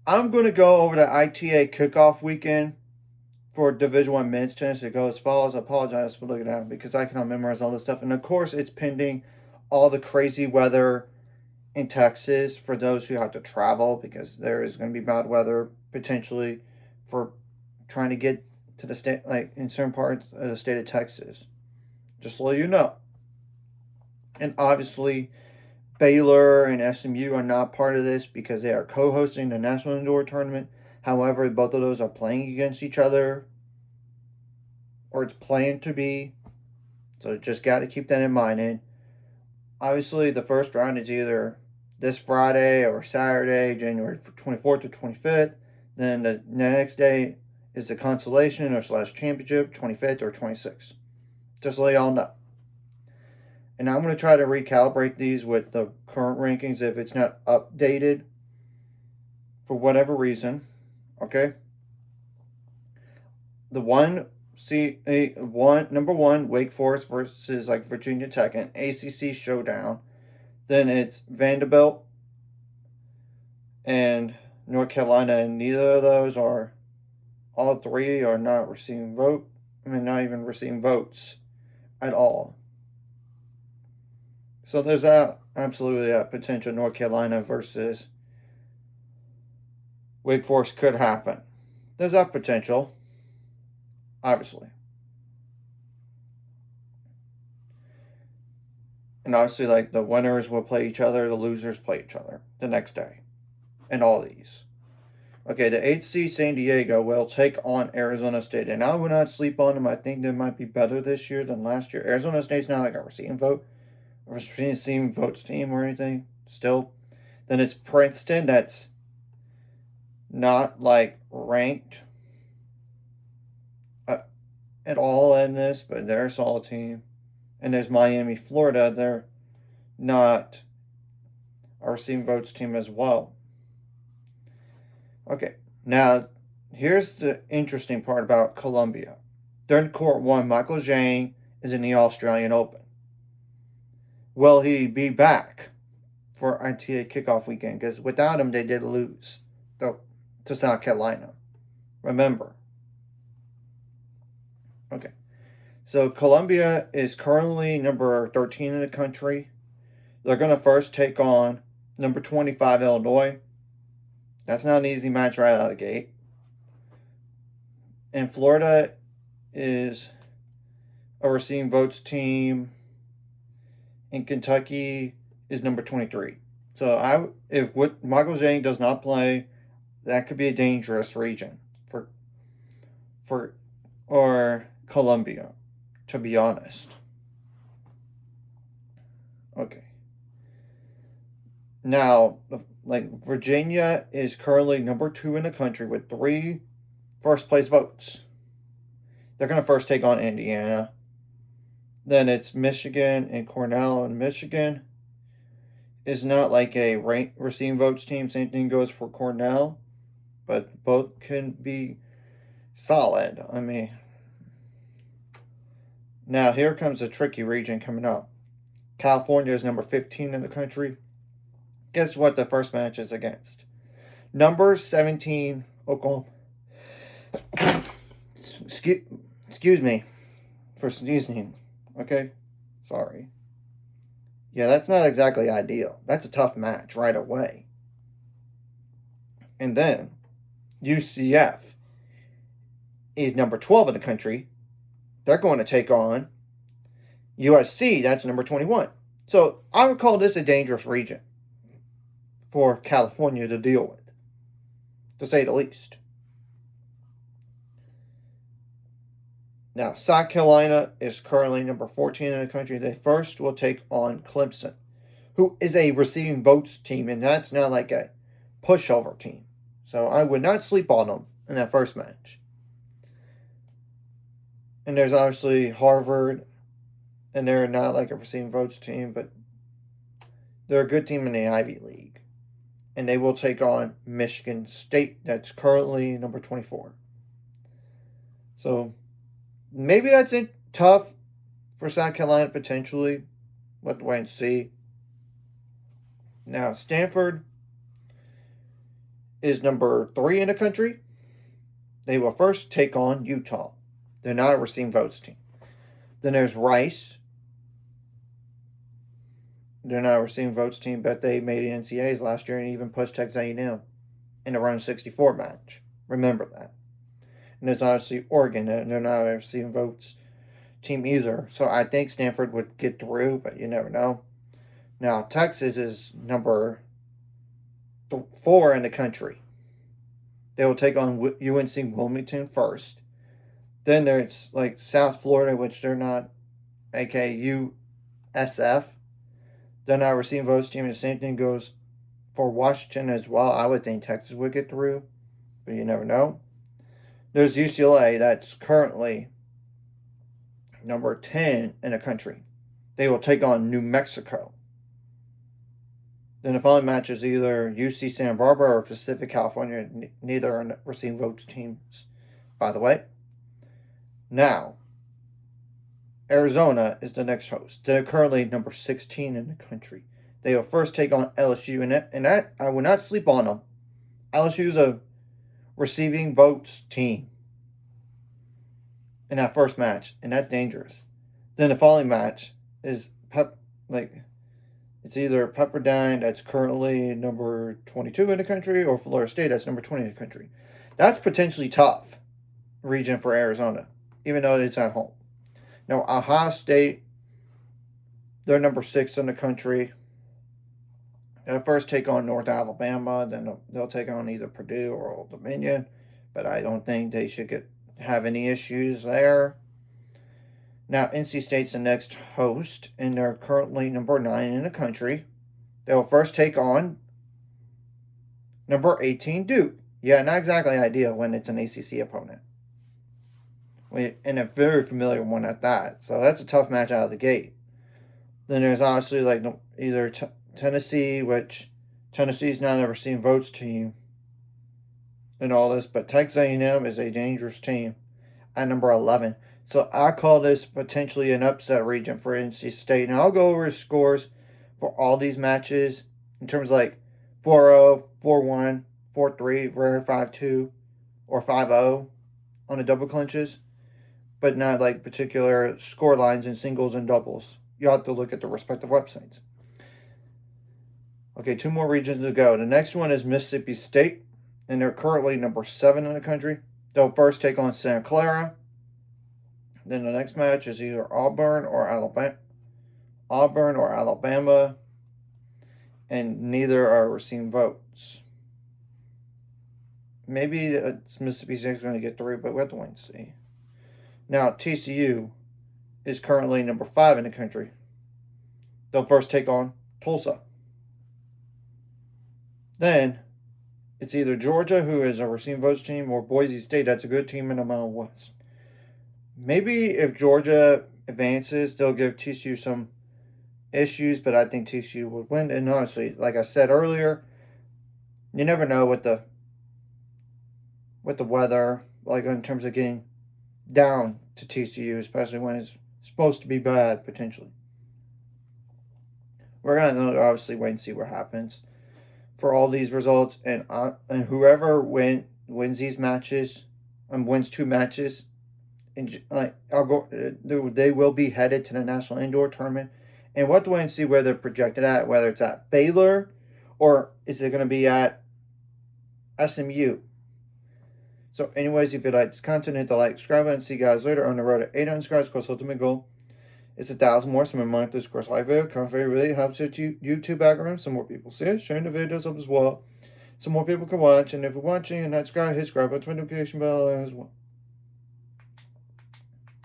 I'm going to go over the ITA Kickoff Weekend for Division One men's tennis. It goes as follows. I apologize for looking at it because I cannot memorize all this stuff. And of course, it's pending all the crazy weather in Texas for those who have to travel because there is going to be bad weather potentially for trying to get to the state, like in certain parts of the state of Texas. Just so you know. And obviously, Baylor and SMU are not part of this because they are co hosting the National Indoor Tournament. However, both of those are playing against each other, or it's planned to be. So just got to keep that in mind. And obviously, the first round is either this Friday or Saturday, January 24th or 25th. Then the next day is the consolation or slash championship, 25th or 26th. Just so y'all know. And I'm going to try to recalibrate these with the current rankings if it's not updated for whatever reason. Okay. The number one, Wake Forest versus like Virginia Tech, an ACC showdown. Then it's Vanderbilt and North Carolina, and neither of those are, all three are not receiving not even receiving votes at all. So there's absolutely a potential North Carolina versus Wake Forest could happen. There's that potential, obviously. And obviously, like the winners will play each other, the losers play each other the next day. And all these. Okay, the 8th seed San Diego will take on Arizona State. And I would not sleep on them. I think they might be better this year than last year. Arizona State's not like a receiving votes team or anything. Still. Then it's Princeton that's not like ranked at all in this, but they're a solid team. And there's Miami, Florida. They're not a receiving votes team as well. Okay, now here's the interesting part about Columbia. They're in court one. Michael Zhang is in the Australian Open. Will he be back for ITA Kickoff Weekend? Because without him, they did lose to South Carolina. Remember. Okay. So Columbia is currently number 13 in the country. They're going to first take on number 25 Illinois. That's not an easy match right out of the gate. And Florida is a receiving votes team. And Kentucky is number 23. So if Michael Zhang does not play, that could be a dangerous region for Columbia, to be honest. Okay. Now, like Virginia is currently number 2 in the country with 3 first place votes. They're going to first take on Indiana. Then it's Michigan and Cornell, and Michigan is not like a receiving votes team. Same thing goes for Cornell, but both can be solid. I mean, now here comes a tricky region coming up. California is number 15 in the country. Guess what the first match is against? Number 17, Oklahoma. Excuse me for sneezing. Okay? Sorry. Yeah, that's not exactly ideal. That's a tough match right away. And then UCF is number 12 in the country. They're going to take on USC. That's number 21. So I would call this a dangerous region for California to deal with, to say the least. Now, South Carolina is currently number 14 in the country. They first will take on Clemson, who is a receiving votes team, and that's not like a pushover team. So I would not sleep on them in that first match. And there's obviously Harvard, and they're not like a receiving votes team, but they're a good team in the Ivy League. And they will take on Michigan State, that's currently number 24. So maybe that's tough for South Carolina potentially. We'll have to wait and see. Now, Stanford is number 3 in the country. They will first take on Utah. They're not a receiving votes team. Then there's Rice. They're not a receiving votes team, but they made the NCAAs last year and even pushed Texas A&M in the round 64 match. Remember that. And there's obviously Oregon. They're not a receiving votes team either. So I think Stanford would get through, but you never know. Now, Texas is number 4 in the country. They will take on UNC Wilmington first. Then there's like South Florida, which they're not, aka USF. They're not a receiving votes team. And the same thing goes for Washington as well. I would think Texas would get through, but you never know. There's UCLA, that's currently number 10 in the country. They will take on New Mexico. Then the following match is either UC Santa Barbara or Pacific California. Neither are receiving votes teams, by the way. Now, Arizona is the next host. They're currently number 16 in the country. They will first take on LSU, and that I would not sleep on them. LSU is a receiving votes team in that first match, and that's dangerous. Then the following match is it's either Pepperdine, that's currently number 22 in the country, or Florida State, that's number 20 in the country. That's potentially tough region for Arizona, even though it's at home. Now, Ohio State, they're number 6 in the country. They'll first take on North Alabama, then they'll take on either Purdue or Old Dominion, but I don't think they should have any issues there. Now, NC State's the next host, and they're currently number 9 in the country. They'll first take on number 18, Duke. Yeah, not exactly ideal when it's an ACC opponent. And a very familiar one at that. So that's a tough match out of the gate. Then there's obviously like either Tennessee, which Tennessee's not a receiving votes team and all this, but Texas A&M is a dangerous team at number 11. So I call this potentially an upset region for NC State. Now I'll go over his scores for all these matches in terms of like 4-0, 4-1, 4-3, rare 5-2, or 5-0 on the double clinches, but not like particular score lines in singles and doubles. You have to look at the respective websites. Okay, 2 more regions to go. The next one is Mississippi State, and they're currently number 7 in the country. They'll first take on Santa Clara. Then the next match is either Auburn or Alabama, and neither are receiving votes. Maybe Mississippi State's going to get through, but we have to wait and see. Now, TCU is currently number 5 in the country. They'll first take on Tulsa. Then it's either Georgia, who is a receiving votes team, or Boise State. That's a good team in the Mountain West. Maybe if Georgia advances, they'll give TCU some issues, but I think TCU would win. And honestly, like I said earlier, you never know with the weather, like in terms of getting down to TCU, especially when it's supposed to be bad, potentially. We're going to obviously wait and see what happens for all these results, and whoever wins these matches and wins 2 matches, and they will be headed to the National Indoor Tournament, and we'll have to wait and see where they're projected at, whether it's at Baylor or is it going to be at SMU. So anyways, if you like this content, hit the like, subscribe button. See you guys later on the road to 800 subscribers. Of course, ultimate goal is 1,000 more. So my month this course live video content really helps with YouTube algorithm. Some more people see it. Sharing the videos up as well. Some more people can watch. And if you're watching and not subscribed, hit subscribe button, notification bell as well.